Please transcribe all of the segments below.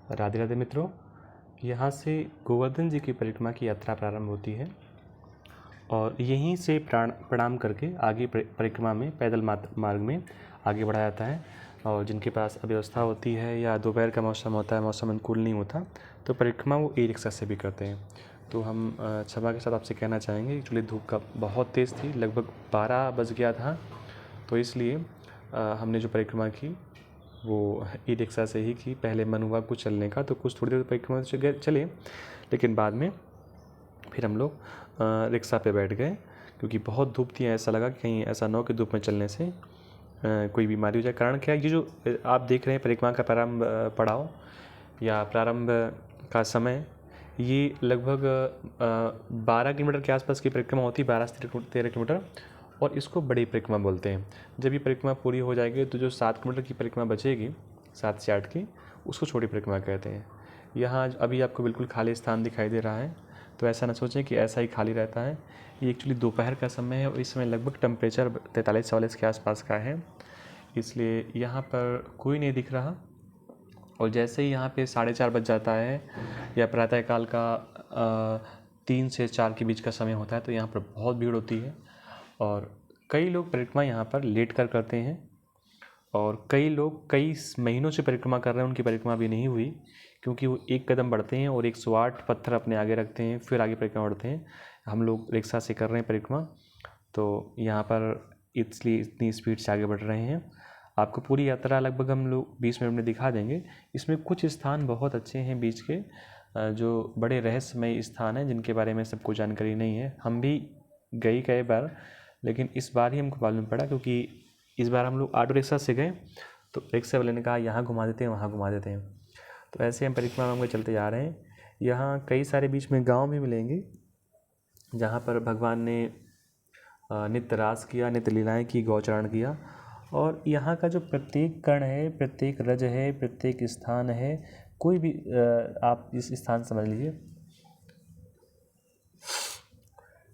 राधे राधे मित्रों, यहाँ से गोवर्धन जी की परिक्रमा की यात्रा प्रारंभ होती है और यहीं से प्रणाम करके आगे परिक्रमा में पैदल मार्ग में आगे बढ़ा जाता है। और जिनके पास अव्यवस्था होती है या दोपहर का मौसम होता है, मौसम अनुकूल नहीं होता, तो परिक्रमा वो ई रिक्शा से भी करते हैं। तो हम क्षमा के साथ आपसे कहना चाहेंगे, एक्चुअली धूप का बहुत तेज़ थी, लगभग 12 बज गया था, तो इसलिए हमने जो परिक्रमा की वो ई रिक्शा से ही की। पहले मन हुआ कुछ चलने का, तो कुछ थोड़ी देर परिक्रमा से चले, लेकिन बाद में फिर हम लोग रिक्शा पे बैठ गए, क्योंकि बहुत धूप थी। ऐसा लगा कि कहीं ऐसा ना हो कि धूप में चलने से कोई बीमारी हो जाए। कारण क्या है, ये जो आप देख रहे हैं परिक्रमा का प्रारंभ पड़ाव या प्रारंभ का समय, ये लगभग 12 किलोमीटर के आसपास की परिक्रमा होती है, 12 से 13 किलोमीटर, और इसको बड़ी परिक्रमा बोलते हैं। जब ये परिक्रमा पूरी हो जाएगी तो जो 7 किलोमीटर की परिक्रमा बचेगी, 7 से 8 की, उसको छोटी परिक्रमा कहते हैं। यहाँ अभी आपको बिल्कुल खाली स्थान दिखाई दे रहा है, तो ऐसा ना सोचें कि ऐसा ही खाली रहता है। ये एक्चुअली दोपहर का समय है और इस समय लगभग टेम्परेचर 43-44 के आसपास का है, इसलिए यहाँ पर कोई नहीं दिख रहा। और जैसे ही यहाँ पे 4:30 बज जाता है या प्रातःकाल का 3 से 4 के बीच का समय होता है, तो यहाँ पर बहुत भीड़ होती है और कई लोग परिक्रमा यहाँ पर लेट कर करते हैं। और कई लोग कई महीनों से परिक्रमा कर रहे हैं, उनकी परिक्रमा भी नहीं हुई, क्योंकि वो एक कदम बढ़ते हैं और 108 पत्थर अपने आगे रखते हैं, फिर आगे परिक्रमा बढ़ते हैं। हम लोग रिक्शा से कर रहे हैं परिक्रमा, तो यहाँ पर इसलिए इतनी स्पीड से आगे बढ़ रहे हैं। आपको पूरी यात्रा लगभग हम लोग 20 मिनट में दिखा देंगे। इसमें कुछ स्थान बहुत अच्छे हैं बीच के, जो बड़े रहस्यमय स्थान हैं, जिनके बारे में सबको जानकारी नहीं है। हम भी गए कई बार, लेकिन इस बार ही हमको मालूम पड़ा, क्योंकि इस बार हम लोग ऑटो रिक्शा से गए, तो रिक्शा वाले ने कहा यहाँ घुमा देते हैं, वहाँ घुमा देते हैं। तो ऐसे हम परिक्रमा में चलते जा रहे हैं। यहाँ कई सारे बीच में गांव भी मिलेंगे, जहाँ पर भगवान ने नित्य रास किया, नित्य लीलाएँ की, गौचरण किया। और यहाँ का जो प्रत्येक कण है, प्रत्येक रज है, प्रत्येक स्थान है, कोई भी आप इस स्थान समझ लीजिए,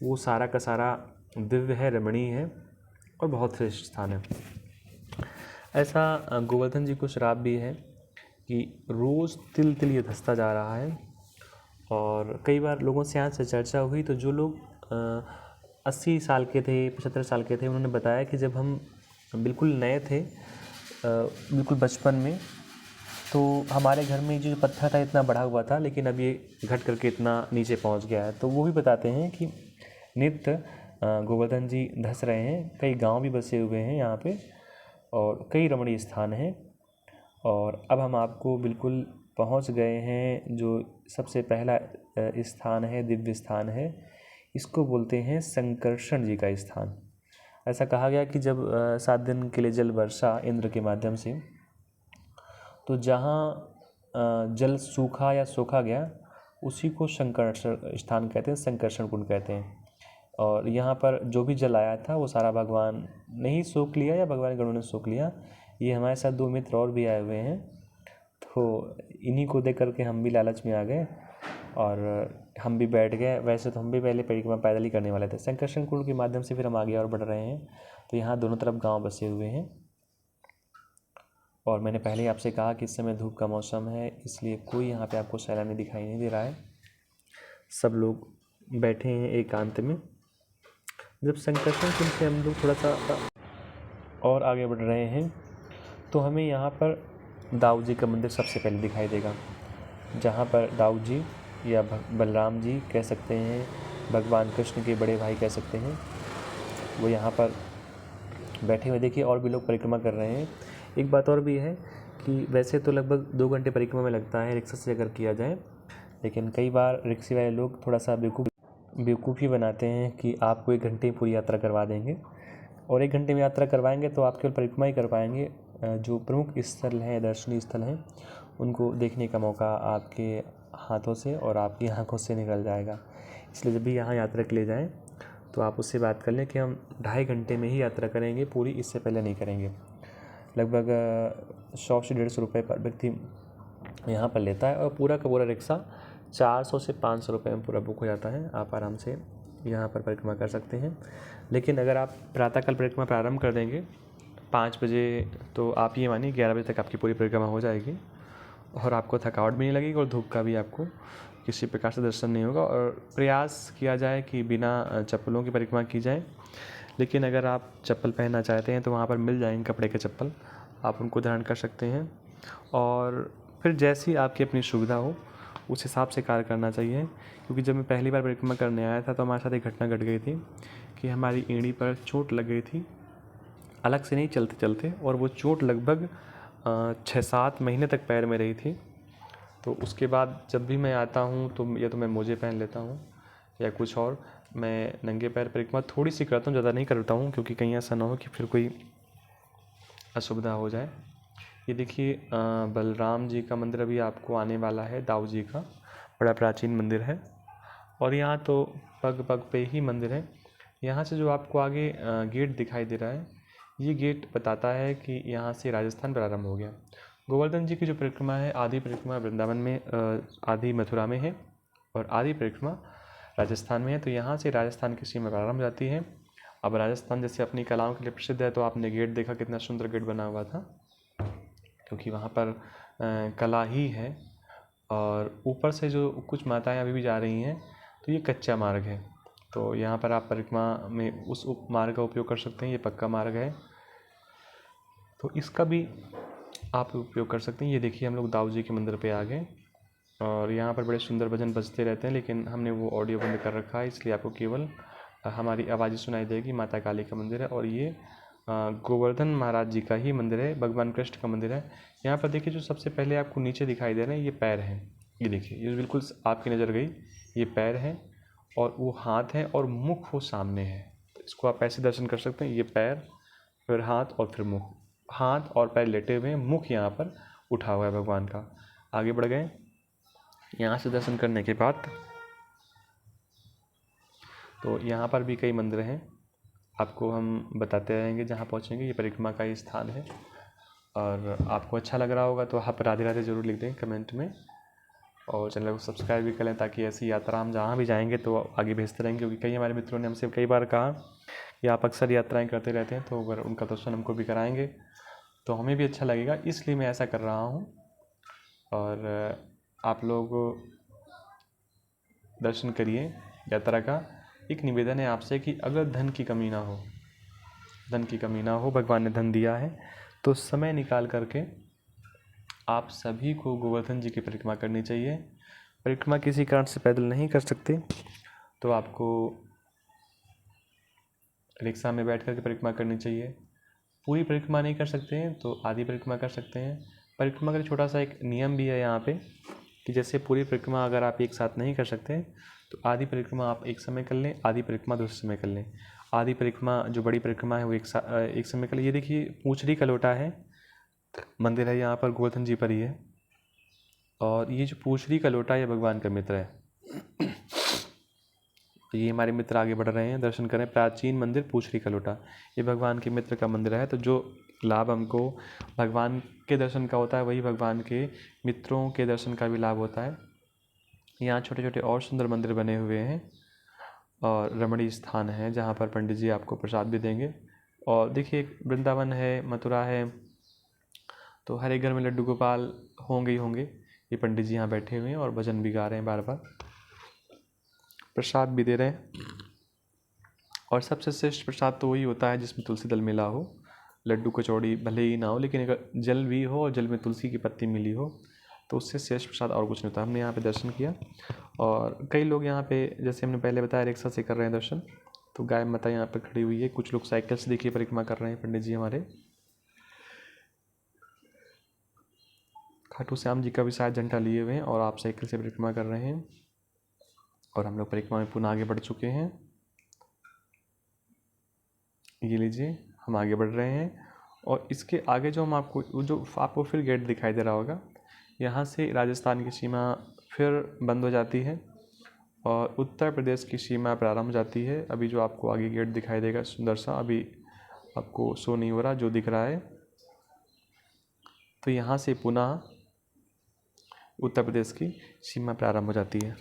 वो सारा का सारा दिव्य है, रमणीय है और बहुत श्रेष्ठ स्थान है। ऐसा गोवर्धन जी को श्राप भी है कि रोज़ तिल तिल ये धंसता जा रहा है। और कई बार लोगों से यहाँ से चर्चा हुई, तो जो लोग 80 साल के थे, 75 साल के थे, उन्होंने बताया कि जब हम बिल्कुल नए थे, बिल्कुल बचपन में, तो हमारे घर में जो पत्थर था इतना बढ़ा हुआ था, लेकिन अब ये घट करके इतना नीचे पहुंच गया है। तो वो भी बताते हैं कि नित्य गोवर्धन जी धंस रहे हैं। कई गांव भी बसे हुए हैं यहाँ पे और कई रमणीय स्थान हैं। और अब हम आपको बिल्कुल पहुंच गए हैं, जो सबसे पहला स्थान है, दिव्य स्थान है, इसको बोलते हैं संकर्षण जी का स्थान। ऐसा कहा गया कि जब 7 दिन के लिए जल वर्षा इंद्र के माध्यम से, तो जहाँ जल सूखा या सोखा गया, उसी को संकर्षण स्थान कहते हैं, संकर्षण कुंड कहते हैं। और यहाँ पर जो भी जल आया था वो सारा भगवान ने ही सोख लिया या भगवान गणों ने सोख लिया। ये हमारे साथ 2 मित्र और भी आए हुए हैं, तो इन्हीं को देख करके हम भी लालच में आ गए और हम भी बैठ गए। वैसे तो हम भी पहले परिक्रमा पैदल ही करने वाले थे, संकर्षण कुंड के माध्यम से फिर हम आगे और बढ़ रहे हैं। तो यहाँ दोनों तरफ गाँव बसे हुए हैं। और मैंने पहले ही आपसे कहा कि इस समय धूप का मौसम है, इसलिए कोई यहाँ पे आपको सैलानी दिखाई नहीं दे रहा है, सब लोग बैठे हैं एकांत में। जब संकर्षण कुंड से हम लोग थोड़ा सा और आगे बढ़ रहे हैं, तो हमें यहाँ पर दाऊ जी का मंदिर सबसे पहले दिखाई देगा, जहाँ पर दाऊ जी या बलराम जी कह सकते हैं, भगवान कृष्ण के बड़े भाई कह सकते हैं, वो यहाँ पर बैठे हुए। देखिए और भी लोग परिक्रमा कर रहे हैं। एक बात और भी है कि वैसे तो लगभग 2 घंटे परिक्रमा में लगता है रिक्शा से अगर किया जाए, लेकिन कई बार रिक्शे वाले लोग थोड़ा सा बेवकूफ़ी बनाते हैं कि आपको 1 घंटे पूरी यात्रा करवा देंगे, और 1 घंटे में यात्रा करवाएंगे तो आप केवल परिक्रमा ही कर पाएंगे। जो प्रमुख स्थल हैं, दर्शनीय स्थल हैं, उनको देखने का मौका आपके हाथों से और आपकी आँखों से निकल जाएगा। इसलिए जब भी यहाँ यात्रा के लिए जाएँ, तो आप उससे बात कर लें कि हम 2.5 घंटे में ही यात्रा करेंगे पूरी, इससे पहले नहीं करेंगे। लगभग 100 से 150 रुपये पर व्यक्ति यहाँ पर लेता है, और पूरा का पूरा रिक्शा 400 से 500 रुपये में पूरा बुक हो जाता है। आप आराम से यहाँ पर परिक्रमा कर सकते हैं। लेकिन अगर आप प्रातःकाल परिक्रमा प्रारंभ कर देंगे 5 बजे, तो आप ये मानिए 11 बजे तक आपकी पूरी परिक्रमा हो जाएगी। और आपको थकावट भी नहीं लगेगी और धूप का भी आपको किसी प्रकार से दर्शन नहीं होगा। और प्रयास किया जाए कि बिना चप्पलों की परिक्रमा की जाए, लेकिन अगर आप चप्पल पहनना चाहते हैं तो वहाँ पर मिल जाएंगे कपड़े के चप्पल, आप उनको धारण कर सकते हैं। और फिर जैसी आपकी अपनी सुविधा हो उस हिसाब से कार्य करना चाहिए। क्योंकि जब मैं पहली बार परिक्रमा करने आया था तो हमारे साथ एक घटना घट गई थी कि हमारी एड़ी पर चोट लग गई थी, अलग से नहीं, चलते चलते, और वो चोट लगभग 6-7 महीने तक पैर में रही थी। तो उसके बाद जब भी मैं आता हूँ तो या तो मैं मोजे पहन लेता हूँ या कुछ और, मैं नंगे पैर परिक्रमा थोड़ी सी करता हूँ, ज़्यादा नहीं करता हूँ, क्योंकि कहीं ऐसा ना हो कि फिर कोई असुविधा हो जाए। ये देखिए बलराम जी का मंदिर अभी आपको आने वाला है, दाऊ जी का बड़ा प्राचीन मंदिर है। और यहाँ तो पग पग पे ही मंदिर है। यहाँ से जो आपको आगे गेट दिखाई दे रहा है, ये गेट बताता है कि यहाँ से राजस्थान प्रारंभ हो गया। गोवर्धन जी की जो परिक्रमा है, आधी परिक्रमा वृंदावन में, आधी मथुरा में है और आधी परिक्रमा राजस्थान में है। तो यहाँ से राजस्थान की सीमा प्रारंभ हो जाती है। अब राजस्थान जैसे अपनी कलाओं के लिए प्रसिद्ध है, तो आपने गेट देखा कितना सुंदर गेट बना हुआ था, क्योंकि वहाँ पर कला ही है। और ऊपर से जो कुछ माताएं अभी भी जा रही हैं, तो ये कच्चा मार्ग है, तो यहाँ पर आप परिक्रमा में उस मार्ग का उपयोग कर सकते हैं। ये पक्का मार्ग है, तो इसका भी आप उपयोग कर सकते हैं। ये देखिए हम लोग दाऊ जी के मंदिर पे आ गए और यहाँ पर बड़े सुंदर भजन बजते रहते हैं, लेकिन हमने वो ऑडियो बंद कर रखा है, इसलिए आपको केवल हमारी आवाज़ सुनाई देगी। माता काली का मंदिर है और ये गोवर्धन महाराज जी का ही मंदिर है, भगवान कृष्ण का मंदिर है। यहाँ पर देखिए जो सबसे पहले आपको नीचे दिखाई दे रहे हैं, ये पैर हैं। ये देखिए, ये बिल्कुल आपकी नज़र गई, ये पैर हैं और वो हाथ है और मुख वो सामने है। तो इसको आप ऐसे दर्शन कर सकते हैं, ये पैर, फिर हाथ और फिर मुख, हाथ और पैर लेटे हुए हैं, मुख यहाँ पर उठा हुआ है भगवान का। आगे बढ़ गए। यहाँ से दर्शन करने के बाद तो यहाँ पर भी कई मंदिर हैं, आपको हम बताते रहेंगे जहाँ पहुँचेंगे। ये परिक्रमा का ही स्थान है और आपको अच्छा लग रहा होगा तो आप राधे राधे ज़रूर लिख दें कमेंट में, और चैनल को सब्सक्राइब भी कर लें, ताकि ऐसी यात्रा हम जहाँ भी जाएंगे तो आगे भेजते रहेंगे। क्योंकि कई हमारे मित्रों ने हमसे कई बार कहा कि आप अक्सर यात्राएं करते रहते हैं, तो अगर उनका दर्शन हमको भी कराएंगे तो हमें भी अच्छा लगेगा, इसलिए मैं ऐसा कर रहा हूँ। और आप लोग दर्शन करिए यात्रा का। एक निवेदन है आपसे कि अगर धन की कमी ना हो, भगवान ने धन दिया है, तो समय निकाल करके आप सभी को गोवर्धन जी की परिक्रमा करनी चाहिए। परिक्रमा किसी कारण से पैदल नहीं कर सकते तो आपको रिक्शा में बैठ करके परिक्रमा करनी चाहिए। पूरी परिक्रमा नहीं कर सकते हैं तो आधी परिक्रमा कर सकते हैं। परिक्रमा का छोटा सा एक नियम भी है यहाँ पे कि जैसे पूरी परिक्रमा अगर आप एक साथ नहीं कर सकते तो आधी परिक्रमा आप एक समय कर लें, आधी परिक्रमा दूसरे समय कर लें। आधी परिक्रमा जो बड़ी परिक्रमा है वो एक समय कर लें। ये देखिए पूंछड़ी का लोटा है, मंदिर है यहाँ पर गोवर्धन जी पर ही है, और ये जो पूंछड़ी का लोटा है ये भगवान का मित्र है। तो ये हमारे मित्र आगे बढ़ रहे हैं, दर्शन करें। प्राचीन मंदिर पूंछड़ी का लोटा, ये भगवान के मित्र का मंदिर है। तो जो लाभ हमको भगवान के दर्शन का होता है, वही भगवान के मित्रों के दर्शन का भी लाभ होता है। यहाँ छोटे छोटे और सुंदर मंदिर बने हुए हैं और रमणीय स्थान है जहाँ पर पंडित जी आपको प्रसाद भी देंगे। और देखिए वृंदावन है, मथुरा है, तो हर एक घर में लड्डू गोपाल होंगे ही होंगे। ये पंडित जी यहाँ बैठे हुए हैं और भजन भी गा रहे हैं, बार बार प्रसाद भी दे रहे हैं। और सबसे श्रेष्ठ प्रसाद तो वही होता है जिसमें तुलसी दल मिला हो। लड्डू कचौड़ी भले ही ना हो, लेकिन अगर जल भी हो और जल में तुलसी की पत्ती मिली हो तो उससे श्रेष्ठ प्रसाद और कुछ नहीं होता। हमने यहाँ पे दर्शन किया और कई लोग यहाँ पे, जैसे हमने पहले बताया, रिक्शा से कर रहे हैं दर्शन। तो गाय माता यहाँ पे खड़ी हुई है, कुछ लोग साइकिल से देखिए परिक्रमा कर रहे हैं। पंडित जी हमारे खाटू श्याम जी का भी शायद झंडा लिए हुए हैं और आप साइकिल से परिक्रमा कर रहे हैं। और हम लोग परिक्रमा में पुनः आगे बढ़ चुके हैं। ये लीजिए हम आगे बढ़ रहे हैं और इसके आगे जो आपको फिर गेट दिखाई दे रहा होगा, यहाँ से राजस्थान की सीमा फिर बंद हो जाती है और उत्तर प्रदेश की सीमा प्रारंभ हो जाती है। अभी जो आपको आगे गेट दिखाई देगा सुंदर सा, अभी आपको शो नहीं हो रहा, जो दिख रहा है, तो यहाँ से पुनः उत्तर प्रदेश की सीमा प्रारंभ हो जाती है।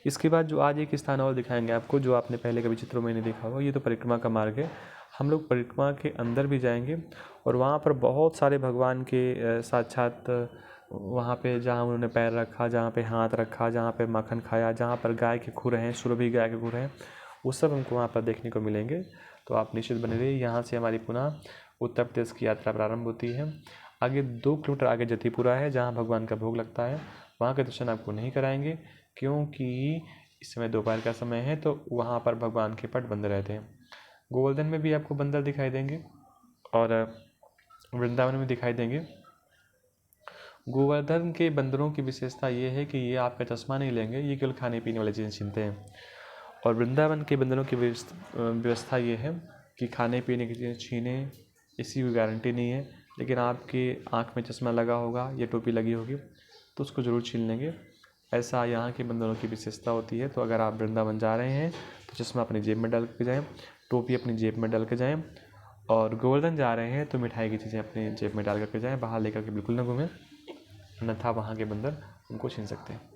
इसके बाद जो आज एक स्थान और दिखाएंगे आपको, जो आपने पहले कभी चित्रों में नहीं देखा होगा। ये तो परिक्रमा का मार्ग है। हम लोग परिक्रमा के अंदर भी जाएंगे और वहाँ पर बहुत सारे भगवान के साक्षात वहाँ पे जहाँ उन्होंने पैर रखा, जहाँ पे हाथ रखा, जहाँ पे माखन खाया, जहाँ पर गाय के खुर हैं, सुरभि गाय के खुर हैं, वो सब हमको वहाँ पर देखने को मिलेंगे। तो आप निश्चित बने रहिए। यहाँ से हमारी पुनः उत्तर प्रदेश की यात्रा प्रारंभ होती है। आगे 2 किलोमीटर आगे जतीपुरा है, जहाँ भगवान का भोग लगता है। वहाँ के दर्शन आपको नहीं कराएंगे, क्योंकि इस समय दोपहर का समय है, तो वहाँ पर भगवान के पट बंद रहते हैं। गोवर्धन में भी आपको बंदर दिखाई देंगे और वृंदावन में दिखाई देंगे। गोवर्धन के बंदरों की विशेषता ये है कि ये आपका चश्मा नहीं लेंगे, ये केवल खाने पीने वाली चीज़ें छीनते हैं। और वृंदावन के बंदरों की व्यवस्था ये है कि खाने पीने की चीज़ें छीने, इसकी कोई गारंटी नहीं है, लेकिन आपकी आँख में चश्मा लगा होगा या टोपी लगी होगी तो उसको ज़रूर छीन लेंगे। ऐसा यहाँ के बंदरों की विशेषता होती है। तो अगर आप वृंदावन जा रहे हैं तो चश्मा अपनी जेब में डाल के जाएँ, टोपी अपनी जेब में डाल के जाएँ, और गोवर्धन जा रहे हैं तो मिठाई की चीज़ें अपनी जेब में डाल करके जाएँ, बाहर लेकर के बिल्कुल ना घूमें, अन्यथा वहाँ के बंदर उनको छीन सकते हैं।